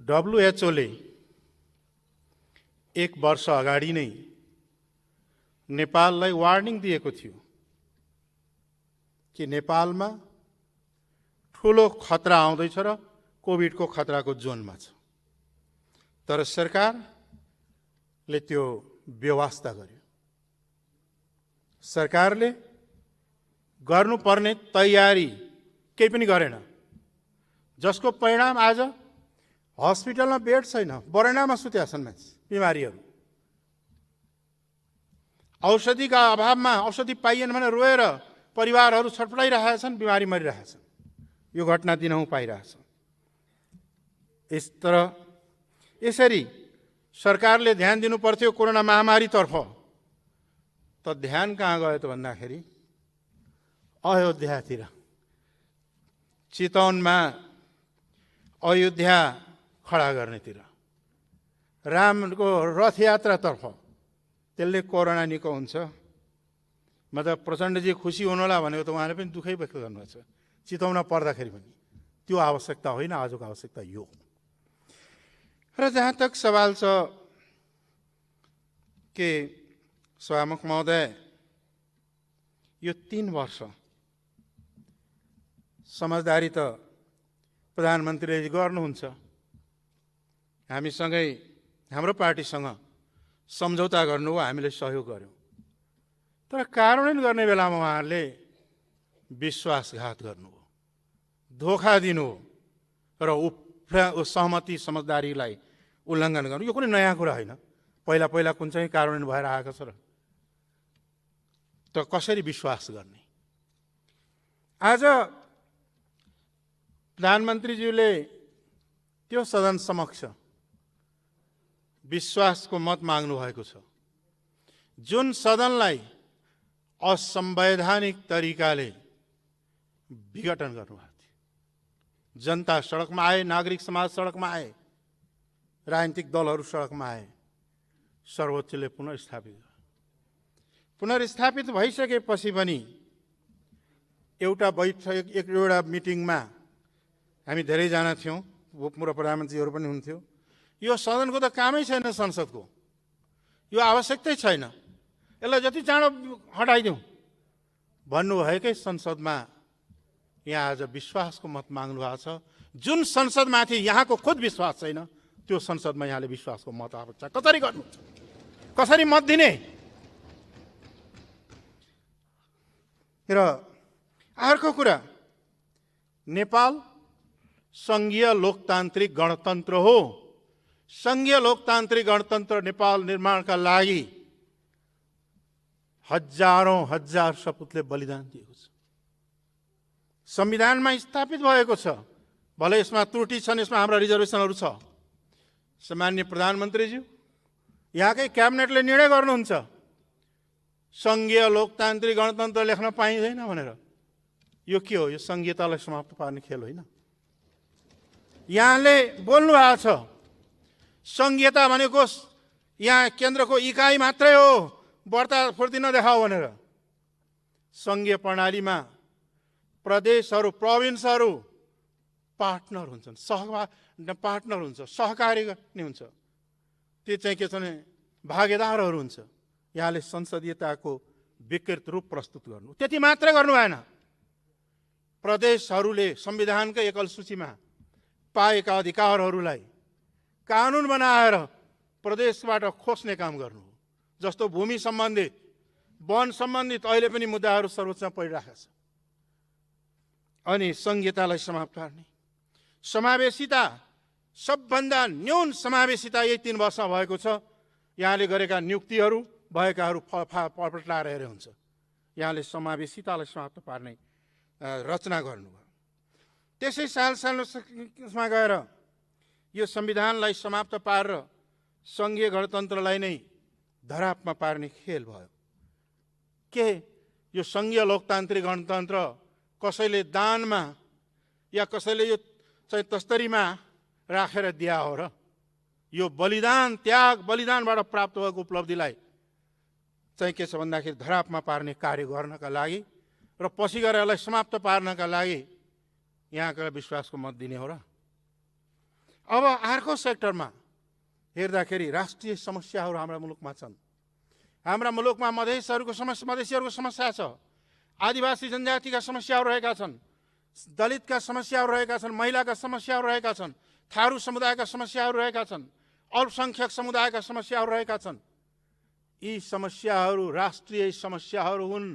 डब्ल्युएचओले एक वर्ष अगाडि नै नेपाललाई वार्निङ दिएको थियो कि नेपालमा ठूलो खतरा आउँदैछ र कोभिडको खतराको जोनमा छ। तर सरकारले त्यो व्यवस्था गर्यो। सरकारले गर्नुपर्ने तयारी केही पनि गरेन, जसको परिणाम आज हस्पिटलमा बेड छैन, बरैनामा सुतेका छन् मान्छे, बिमारीहरू। औषधिका अभावमा औषधि पाइएन भने रोएर परिवारहरू छटपटाइरहेका छन्, बिमारी मरिरहेका छन्। यो घटना दिनहुँ पाइरहेछ। यसरी सरकारले ध्यान दिनु पर्थ्यो कोरोना महामारीतर्फ, त ध्यान कहाँ गयो त भन्दाखेरि अयोध्यातिर, चितवनमा अयोध्या खडा गर्नेतिर, रामको रथयात्रातर्फ। त्यसले कोरोना निको हुन्छ। मतलब प्रचण्डजी खुसी हुनुहोला भनेको त उहाँले पनि दुःखै व्यक्त गर्नुभएको छ, चितवनमा पर्दाखेरि पनि। त्यो आवश्यकता होइन, आजको आवश्यकता यो। र जहाँ तक सवाल छ कि सभामुख महोदय, यो 3 वर्ष समझदारी त प्रधानमन्त्रीले गर्नुहुन्छ। हामीसँगै, हाम्रो पार्टीसँग सम्झौता गर्नुभयो, हामीले सहयोग गर्यौँ। तर कार्यान्वयन गर्ने बेलामा उहाँहरूले विश्वासघात गर्नुभयो, धोका दिनुभयो र सहमति समझदारीलाई उल्लङ्घन गर्नु। यो कुनै नयाँ कुरा होइन, पहिला पहिला कुन चाहिँ कार्यान्वयन भएर आएको छ र। त कसरी विश्वास गर्ने? आज प्रधानमन्त्रीज्यूले त्यो सदन समक्ष विश्वासको मत माग्नु भएको छ, जुन सदनलाई असंवैधानिक तरिकाले विघटन गर्नुभएको थियो। जनता सडकमा आए, नागरिक समाज सडकमा आए, राजनीतिक दलहरू सडकमा आए। सर्वोच्चले पुनर्स्थापित भइसकेपछि पनि एउटा मिटिङमा हामी धेरैजना थियौँ, पूर्व प्रधानमन्त्रीहरू पनि हुन्थ्यो। यो सदनको त कामै छैन, संसदको यो आवश्यकतै छैन, यसलाई जति चाँडो हटाइदिउँ भन्नुभएकै संसदमा यहाँ आज विश्वासको मत माग्नु भएको छ। जुन संसदमाथि यहाँको खुद विश्वास छैन, त्यो संसदमा यहाँले विश्वासको मत आवश्यक कसरी गर्नुहुन्छ? कसरी मत दिने? र अर्को कुरा, नेपाल संघीय लोकतान्त्रिक गणतन्त्र हो। संघीय लोकतान्त्रिक गणतन्त्र नेपाल निर्माणका लागि हजारौं हजार सपुतले बलिदान दिएको छ। संविधानमा स्थापित भएको छ। भले यसमा त्रुटि छन्, यसमा हाम्रा रिजर्भेसनहरू छ। सम्माननीय प्रधानमन्त्रीज्यू, यहाँकै क्याबिनेटले निर्णय गर्नुहुन्छ संघीय लोकतान्त्रिक गणतन्त्र लेख्न पाइँदैन भनेर। यो के हो? यो संघीयतालाई समाप्त पार्ने खेल होइन। यहाँले बोल्नु भएको छ संघीयता भनेको यहाँ केन्द्रको इकाइ मात्रै हो, बढ्ता फुर्ती नदेखाऊ भनेर। संघीय प्रणालीमा प्रदेशहरू, प्रोभिन्सहरू पार्टनर हुन्छन्, पार्टनर हुन्छ, सहकारी गर्ने हुन्छ। त्यो चाहिँ के छ भने भागीदारहरू हुन्छ। यहाँले संसदीयताको विकृत रूप प्रस्तुत गर्नु, त्यति मात्रै गर्नु भएन। प्रदेशहरूले संविधानकै एकल सूचीमा पाएका अधिकारहरूलाई कानुन बनाएर प्रदेशबाट खोज्ने काम गर्नु हो। जस्तो भूमि सम्बन्धित, वन सम्बन्धित अहिले पनि मुद्दाहरू सर्वोच्चमा परिरहेका छ। अनि संघीयतालाई समाप्त पार्ने, समावेशिता, सबभन्दा न्यून समावेशिता यही 3 वर्षमा भएको छ। यहाँले गरेका नियुक्तिहरू भएकाहरू पल्टाएर हेरे हुन्छ। यहाँले समावेशितालाई समाप्त पार्ने रचना गर्नुभयो। त्यसै सालमा गएर यो संविधानलाई समाप्त पारेर संघीय गणतन्त्रलाई नै धरापमा पार्ने खेल भयो। के यो संघीय लोकतान्त्रिक गणतन्त्र कसैले दानमा या कसैले यो चाहिँ तस्तरीमा राखेर दिया हो र? यो बलिदान, त्याग, बलिदानबाट प्राप्त भएको उपलब्धिलाई चाहिँ के छ भन्दाखेरि धरापमा पार्ने कार्य गर्नका लागि र पछि गएर यसलाई समाप्त पार्नका लागि यहाँका विश्वासको मत दिने हो र? अब अर्को सेक्टरमा हेर्दाखेरि राष्ट्रिय समस्याहरू हाम्रा मुलुकमा छन्। हाम्रा मुलुकमा मधेसीहरूको समस्या छ, आदिवासी जनजातिका समस्याहरू रहेका छन्, दलितका समस्याहरू रहेका छन्, महिलाका समस्याहरू रहेका छन्, थारू समुदायका समस्याहरू रहेका छन्, अल्पसङ्ख्यक समुदायका समस्याहरू रहेका छन्। यी समस्याहरू राष्ट्रिय समस्याहरू हुन्।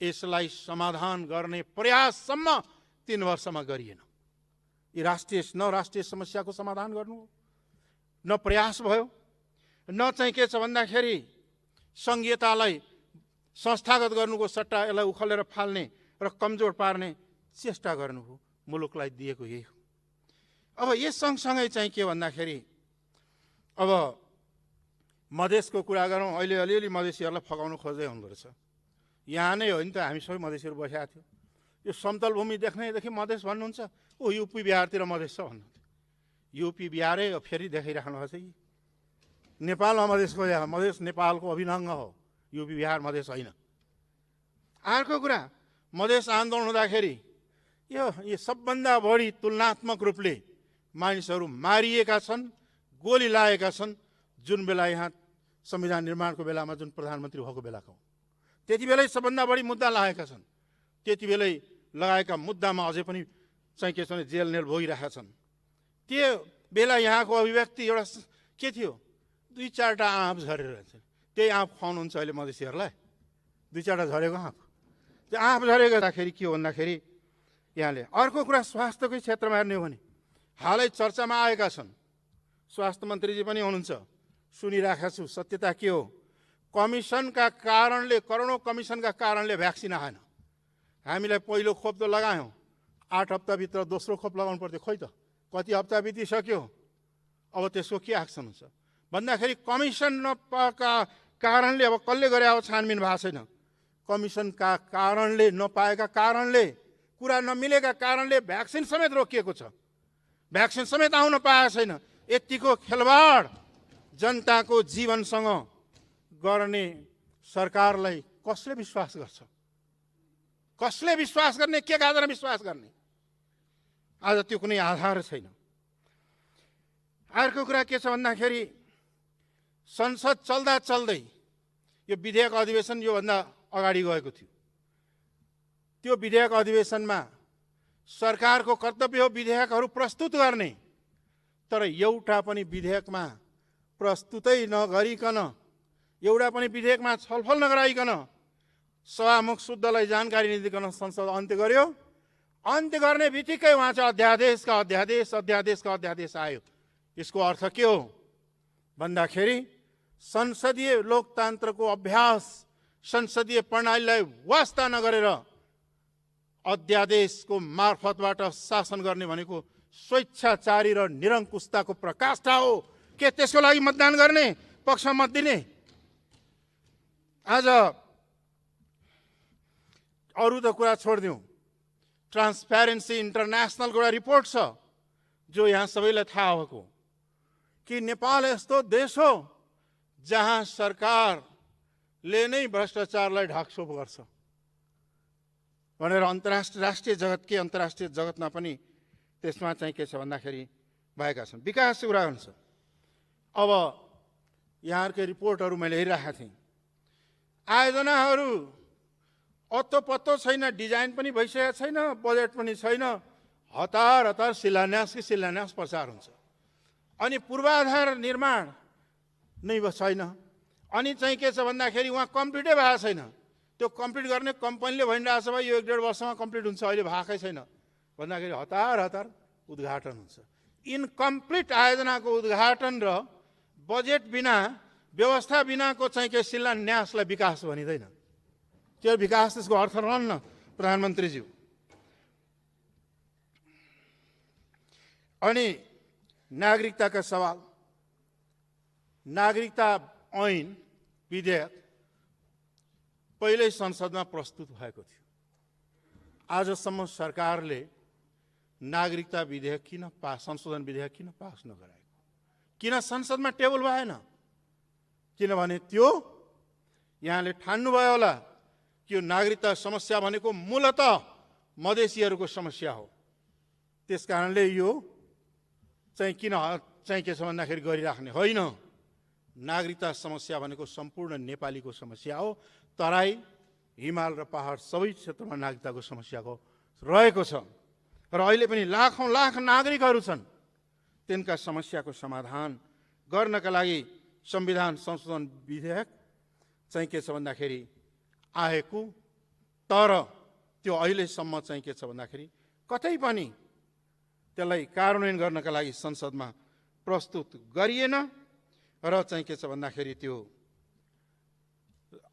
यसलाई समाधान गर्ने प्रयाससम्म 3 वर्षमा गरिएन। यी राष्ट्रिय समस्याको समाधान गर्नु न प्रयास भयो, न चाहिँ के छ भन्दाखेरि सङ्घीयतालाई संस्थागत गर्नुको सट्टा यसलाई उखलेर फाल्ने र कमजोर पार्ने चेष्टा गर्नुभयो। मुलुकलाई दिएको यही हो। अब यस सँगसँगै चाहिँ के भन्दाखेरि अब मधेसको कुरा गरौँ। अहिले अलिअलि मधेसीहरूलाई फकाउनु खोज्दै हुँदो रहेछ। यहाँ नै हो नि त, हामी सबै मधेसीहरू बसेका थियौँ। यो समतल भूमि देख्नेदेखि मधेस भन्नुहुन्छ, ओ युपी बिहारतिर मधेस छ भन्नुहुन्थ्यो। युपी बिहारै फेरि देखाइराख्नु भएको छ कि नेपालमा मधेसको मधेस नेपालको अभिन्न हो, युपी बिहार मधेस होइन। अर्को कुरा, मधेस आन्दोलन हुँदाखेरि यो सबभन्दा बढी तुलनात्मक रूपले मानिसहरू मारिएका छन्, गोली लागेका छन्, जुन बेला यहाँ संविधान निर्माणको बेलामा जुन प्रधानमन्त्री भएको बेलाको, त्यति बेलै सबभन्दा बढी मुद्दा लागेका छन्। त्यति बेलै लगाएका मुद्दामा अझै पनि चाहिँ के छ भने जेल नेल भोगिरहेका छन्। त्यो बेला यहाँको अभिव्यक्ति एउटा के थियो, 2-4टा आँप झरेर रहन्छ। त्यही आँप खुवाउनुहुन्छ अहिले मधेसीहरूलाई, 2-4टा झरेको आँप। त्यो आँप झरेको हुँदाखेरि के हो भन्दाखेरि यहाँले अर्को कुरा स्वास्थ्यकै क्षेत्रमा हेर्ने हो भने हालै चर्चामा आएका छन्। स्वास्थ्य मन्त्रीजी पनि हुनुहुन्छ, सुनिरहेको छु। सत्यता के हो, कमिसनका कारणले, करोडौँ कमिसनका कारणले भ्याक्सिन आएन। हामीलाई पहिलो खोप त लगायौँ, 8 हप्ताभित्र दोस्रो खोप लगाउनु पर्थ्यो। खोइ त कति हप्ता बितिसक्यो, अब त्यसको के एक्सन हुन्छ भन्दाखेरि कमिसन नपाएका कारणले, अब कसले गरे अब छानबिन भएको छैन, कमिसनका कारणले, नपाएका कारणले, कुरा नमिलेका कारणले भ्याक्सिन समेत रोकिएको छ। भ्याक्सिन समेत आउन पाएको छैन। यतिको खेलवाड जनताको जीवनसँग गर्ने सरकारलाई कसले विश्वास गर्छ? कसले विश्वास गर्ने? के आधारमा विश्वास गर्ने? आज त्यो कुनै आधार छैन। अर्को कुरा के छ भन्दाखेरि संसद चल्दा चल्दै यो विधेयक अधिवेशन योभन्दा अगाडि गएको थियो। त्यो विधेयक अधिवेशनमा सरकारको कर्तव्य हो विधेयकहरू प्रस्तुत गर्ने, तर एउटा पनि विधेयकमा प्रस्तुतै नगरिकन, एउटा पनि विधेयकमा छलफल नगराइकन, सभामुख शुद्धलाई जानकारी नदिकन संसद अन्त्य गर्यो। अन्त्य गर्ने बित्तिकै उहाँ चाहिँ अध्यादेश आयो। यसको अर्थ के हो भन्दाखेरि संसदीय लोकतन्त्रको अभ्यास, संसदीय प्रणालीलाई वास्ता नगरेर अध्यादेशको मार्फतबाट शासन गर्ने भनेको स्वेच्छाचारी र निरङ्कुशताको प्रकाष्ठा हो। के त्यसको लागि मतदान गर्ने, पक्षमा मत दिने? आज अरू त कुरा छोडिदिउँ, ट्रान्सप्यारेन्सी इन्टरनेसनलको एउटा रिपोर्ट छ जो यहाँ सबैलाई थाहा भएको कि नेपाल यस्तो देश हो जहाँ सरकारले नै भ्रष्टाचारलाई ढाकछोप गर्छ भनेर राष्ट्रिय जगत के अन्तर्राष्ट्रिय जगतमा पनि त्यसमा चाहिँ के छ भन्दाखेरि भएका छन्। विकासको कुरा हुन्छ। अब यहाँहरूकै रिपोर्टहरू मैले हेरिरहेको थिएँ। आयोजनाहरू अत्तो पत्तो छैन, डिजाइन पनि भइसकेको छैन, बजेट पनि छैन, हतार शिलान्यास प्रचार हुन्छ। अनि पूर्वाधार निर्माण नै छैन। अनि चाहिँ के छ भन्दाखेरि उहाँ कम्प्लिटै भएको छैन। त्यो कम्प्लिट गर्ने कम्पनीले भनिरहेको छ भाइ यो 1-1.5 वर्षमा कम्प्लिट हुन्छ, अहिले भएकै छैन भन्दाखेरि हतार उद्घाटन हुन्छ। इनकम्प्लिट आयोजनाको उद्घाटन र बजेट बिना, व्यवस्था बिनाको चाहिँ के शिलान्यासलाई विकास भनिँदैन। त्यो विकास, त्यसको अर्थ रहन्न प्रधानमन्त्रीज्यू। अनि नागरिकताका सवाल, नागरिकता ऐन विधेयक पहिल्यै संसदमा प्रस्तुत भएको थियो। आजसम्म सरकारले नागरिकता विधेयक किन संशोधन विधेयक किन पास नगराएको? किन संसदमा टेबल भएन? किनभने त्यो यहाँले ठान्नुभयो होला कि यो नागरिकता समस्या भनेको मूलतः मधेसीहरूको समस्या हो। त्यसकारणले यो चाहिँ किन चाहिँ के छ भन्दाखेरि गरिराख्ने होइन। नागरिकता समस्या भनेको सम्पूर्ण नेपालीको समस्या हो। तराई, हिमाल र पहाड सबै क्षेत्रमा नागरिकताको समस्याको रहेको छ र अहिले पनि लाखौँ लाख नागरिकहरू छन्। तिनका समस्याको समाधान गर्नका लागि संविधान संशोधन विधेयक चाहिँ के छ भन्दाखेरि आएको, तर त्यो अहिलेसम्म चाहिँ के छ भन्दाखेरि कतै पनि त्यसलाई कार्यान्वयन गर्नका लागि संसदमा प्रस्तुत गरिएन र चाहिँ के छ भन्दाखेरि त्यो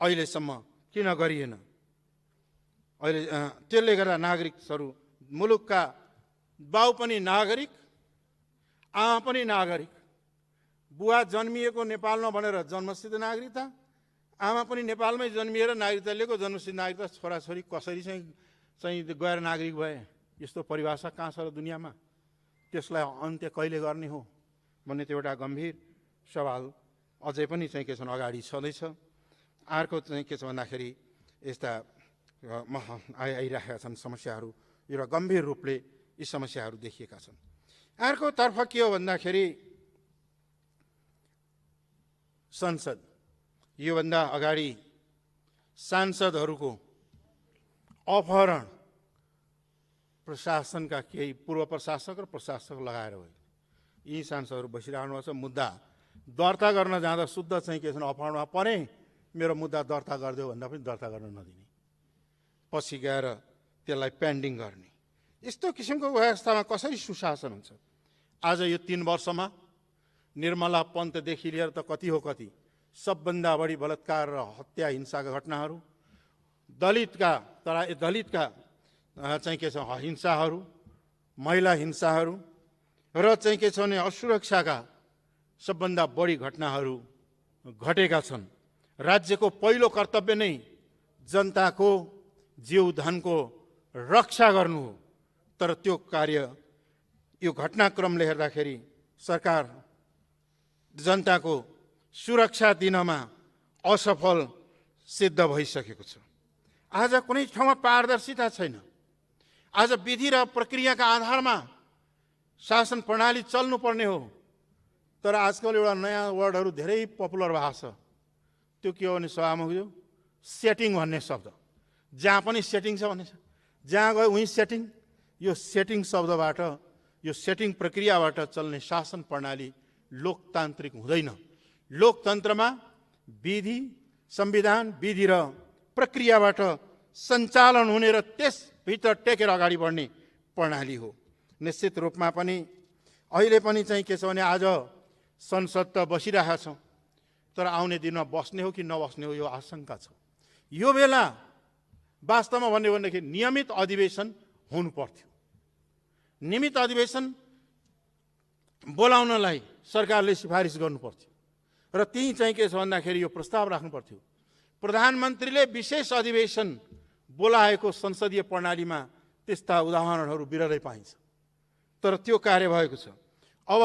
अहिलेसम्म किन गरिएन? अहिले त्यसले गर्दा नागरिकहरू, मुलुकका बाउ पनि नागरिक, आमा पनि नागरिक, बुवा जन्मिएको नेपालमा भनेर जन्मसिद्ध नागरिकता, आमा पनि नेपालमै जन्मिएर नागरिकता लिएको, जन्मसिद्ध नागरिकता, छोराछोरी कसरी चाहिँ गैर नागरिक भए? यस्तो परिभाषा कहाँ छ र दुनियाँमा? त्यसलाई अन्त्य कहिले गर्ने हो भन्ने त्यो एउटा गम्भीर सवाल अझै पनि चाहिँ के छन् अगाडि छँदैछ। अर्को चाहिँ के छ भन्दाखेरि यस्ता आइरहेका छन् समस्याहरू, एउटा गम्भीर रूपले यी समस्याहरू देखिएका छन्। अर्कोतर्फ के हो भन्दाखेरि संसद, योभन्दा अगाडि सांसदहरूको अपहरण प्रशासनका केही पूर्व प्रशासक र प्रशासक लगाएर हो। यी सांसदहरू बसिरहनु भएको छ। मुद्दा दर्ता गर्न जाँदा शुद्ध चाहिँ के छन् अपहरणमा परे, मेरो मुद्दा दर्ता गरिदियो भन्दा पनि दर्ता गर्न नदिने, पछि गएर त्यसलाई पेन्डिङ गर्ने, यस्तो किसिमको व्यवस्थामा कसरी सुशासन हुन्छ? आज यो 3 वर्षमा निर्मला पन्तदेखि लिएर त कति हो कति, सबभन्दा बढी बलात्कार र हत्या हिंसाका घटनाहरू, दलितका चाहिँ के छ हिंसाहरू, महिला हिंसाहरू र चाहिँ के छ भने असुरक्षाका सबभन्दा बढी घटनाहरू घटेका छन्। राज्यको पहिलो कर्तव्य नै जनताको जीवधनको रक्षा गर्नु हो, तर त्यो कार्य यो घटनाक्रमले हेर्दाखेरि सरकार जनताको सुरक्षा दिनमा असफल सिद्ध भइसकेको छ। आज कुनै ठाउँमा पारदर्शिता छैन। आज विधि र प्रक्रियाका आधारमा शासन प्रणाली चल्नुपर्ने हो, तर आजकल एउटा नयाँ वर्डहरू धेरै पपुलर भएको छ। त्यो के हो भने सभामुखज्यू, सेटिङ भन्ने शब्द, जहाँ पनि सेटिङ छ भन्ने छ, जहाँ गयो उहीँ सेटिङ। यो सेटिङ शब्दबाट, यो सेटिङ प्रक्रियाबाट चल्ने शासन प्रणाली लोकतान्त्रिक हुँदैन। लोकतन्त्रमा विधि, संविधान, विधि र प्रक्रियाबाट सञ्चालन हुने र त्यसभित्र टेकेर अगाडि बढ्ने प्रणाली हो। निश्चित रूपमा पनि अहिले पनि चाहिँ के छ भने आज संसद त बसिरहेका छौँ, तर आउने दिनमा बस्ने हो कि नबस्ने हो यो आशंका छ। यो बेला वास्तवमा भन्यो भनेदेखि नियमित अधिवेशन हुनु पर्थ्यो। नियमित अधिवेशन बोलाउनलाई सरकारले सिफारिस गर्नु पर्थ्यो र त्यही चाहिँ के छ भन्दाखेरि यो प्रस्ताव राख्नु पर्थ्यो। प्रधानमन्त्रीले विशेष अधिवेशन बोलाएको संसदीय प्रणालीमा त्यस्ता उदाहरणहरू बिरलै पाइन्छ, तर त्यो कार्य भएको छ। अब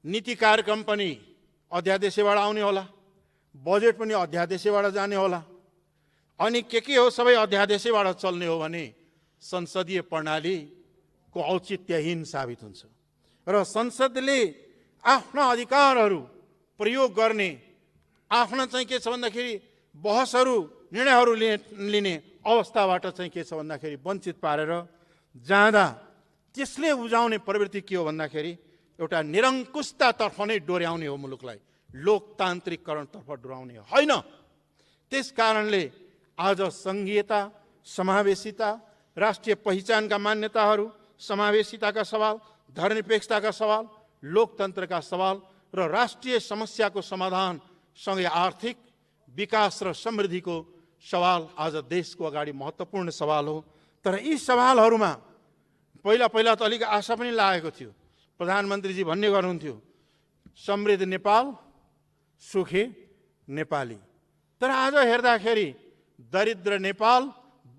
नीति कार्यक्रम पनि अध्यादेशबाट आउने होला, बजेट पनि अध्यादेशबाट जाने होला, अनि के हो सबै अध्यादेशबाट चल्ने हो भने संसदीय प्रणालीको औचित्यहीन साबित हुन्छ र संसदले आफ्ना अधिकारहरू प्रयोग गर्ने, आफ्ना चाहिँ के छ भन्दाखेरि बहसहरू, निर्णयहरू लिने अवस्थाबाट चाहिँ के छ भन्दाखेरि वञ्चित पारेर जाँदा त्यसले उब्जाउने प्रवृत्ति के हो भन्दाखेरि एउटा निरङ्कुशतातर्फ नै डोर्याउने हो, मुलुकलाई लोकतान्त्रिकरणतर्फ डोर्याउने होइन। त्यस कारणले आज सङ्घीयता, समावेशिता, राष्ट्रिय पहिचानका मान्यताहरू, समावेशिताका सवाल, धर्मनिरपेक्षताका सवाल, लोकतन्त्रका सवाल र राष्ट्रिय समस्याको समाधानसँगै आर्थिक विकास र समृद्धिको सवाल आज देशको अगाडि महत्त्वपूर्ण सवाल हो। तर यी सवालहरूमा पहिला त अलिक आशा पनि लागेको थियो। प्रधानमन्त्रीजी भन्ने गर्नुहुन्थ्यो समृद्ध नेपाल, सुखी नेपाली, तर आज हेर्दाखेरि दरिद्र नेपाल,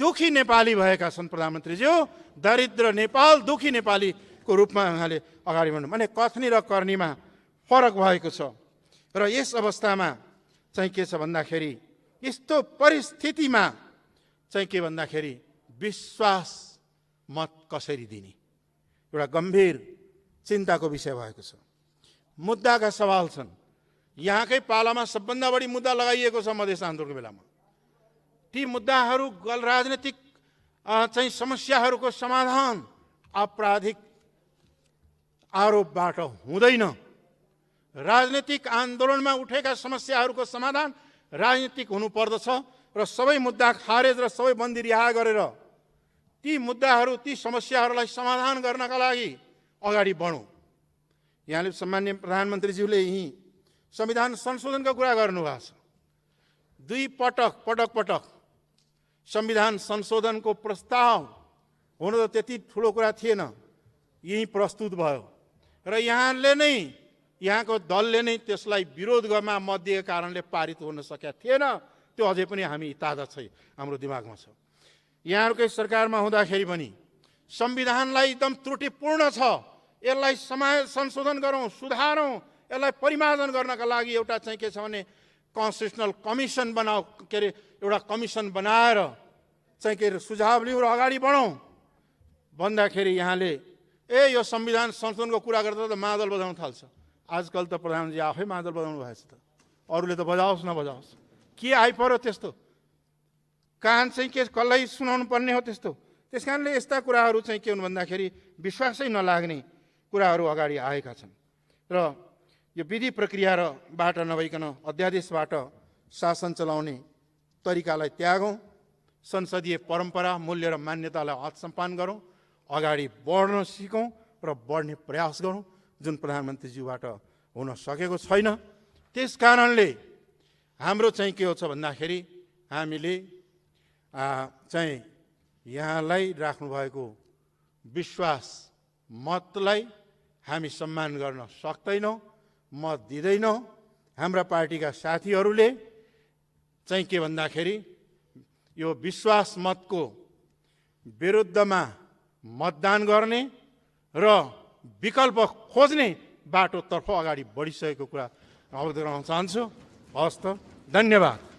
दुखी नेपाली भएका छन् प्रधानमन्त्रीज्यू। दरिद्र नेपाल, दुखी नेपालीको रूपमा उहाँले अगाडि बढ्नु, माने कथनी र कर्नीमा फरक भएको छ। र यस अवस्थामा चाहिँ के छ भन्दाखेरि यस्तो परिस्थितिमा चाहिँ के भन्दाखेरि विश्वास मत कसरी दिने एउटा गम्भीर चिन्ताको विषय भएको छ। मुद्दाका सवाल छन्। यहाँकै पालामा सबभन्दा बढी मुद्दा लगाइएको छ मधेस आन्दोलनको बेलामा। ती मुद्दाहरू राजनीतिक चाहिँ समस्याहरूको समाधान आपराधिक आरोपबाट हुँदैन। राजनीतिक आन्दोलनमा उठेका समस्याहरूको समाधान राजनीतिक हुनुपर्दछ र सबै मुद्दा खारेज र सबै बन्दी रिहा गरेर ती मुद्दाहरू ती समस्याहरूलाई समाधान गर्नका लागि अगाडि बढौँ। यहाँले सम्माननीय प्रधानमन्त्रीज्यूले यही संविधान संशोधनको कुरा गर्नुभएको छ। दुई पटक संविधान संशोधनको प्रस्ताव हुन त त्यति ठुलो कुरा थिएन, यही प्रस्तुत भयो र यहाँको दलले नै त्यसलाई विरोध गर्न मत दिएको कारणले पारित हुन सकेका थिएन। त्यो अझै पनि हामी ताजा छ, हाम्रो दिमागमा छ। यहाँहरूकै सरकारमा हुँदाखेरि पनि संविधानलाई एकदम त्रुटिपूर्ण छ, यसलाई संशोधन गरौँ, सुधारौँ, यसलाई परिमार्जन गर्नका लागि एउटा चाहिँ के छ भने कन्स्टिट्युसनल कमिसन बनाऊ, के अरे एउटा कमिसन बनाएर चाहिँ के अरे सुझाव लिउँ र अगाडि बढौँ भन्दाखेरि यहाँले यो संविधान संशोधनको कुरा गर्दा त मादल बजाउन थाल्छ। आजकल त प्रधानमन्त्री आफै मादल बजाउनु भएछ त, अरूले त बजाओस् नबजाओस्, के आइपर्यो त्यस्तो? कान चाहिँ के कसलाई सुनाउनु पर्ने हो त्यस्तो? त्यस कारणले यस्ता कुराहरू चाहिँ के हुन् भन्दाखेरि विश्वासै नलाग्ने कुराहरू अगाडि आएका छन् र यो विधि प्रक्रियाबाट नभइकन अध्यादेशबाट शासन चलाउने तरिकालाई त्यागौँ, संसदीय परम्परा मूल्य र मान्यतालाई आत्मसम्मान गरौँ, अगाडि बढ्न सिकौँ र बढ्ने प्रयास गरौँ, जुन प्रधानमन्त्रीज्यूबाट हुन सकेको छैन। त्यस कारणले हाम्रो चाहिँ के हो छ भन्दाखेरि हामीले चाहिँ यहाँलाई राख्नुभएको विश्वास मतलाई हामी सम्मान गर्न सक्दैनौँ, मत दिँदैनौँ। हाम्रा पार्टीका साथीहरूले चाहिँ के भन्दाखेरि यो विश्वास मतको विरुद्धमा मतदान गर्ने र विकल्प खोज्ने बाटोतर्फ अगाडि बढिसकेको कुरा अवगत गराउन चाहन्छु। हवस् त, धन्यवाद।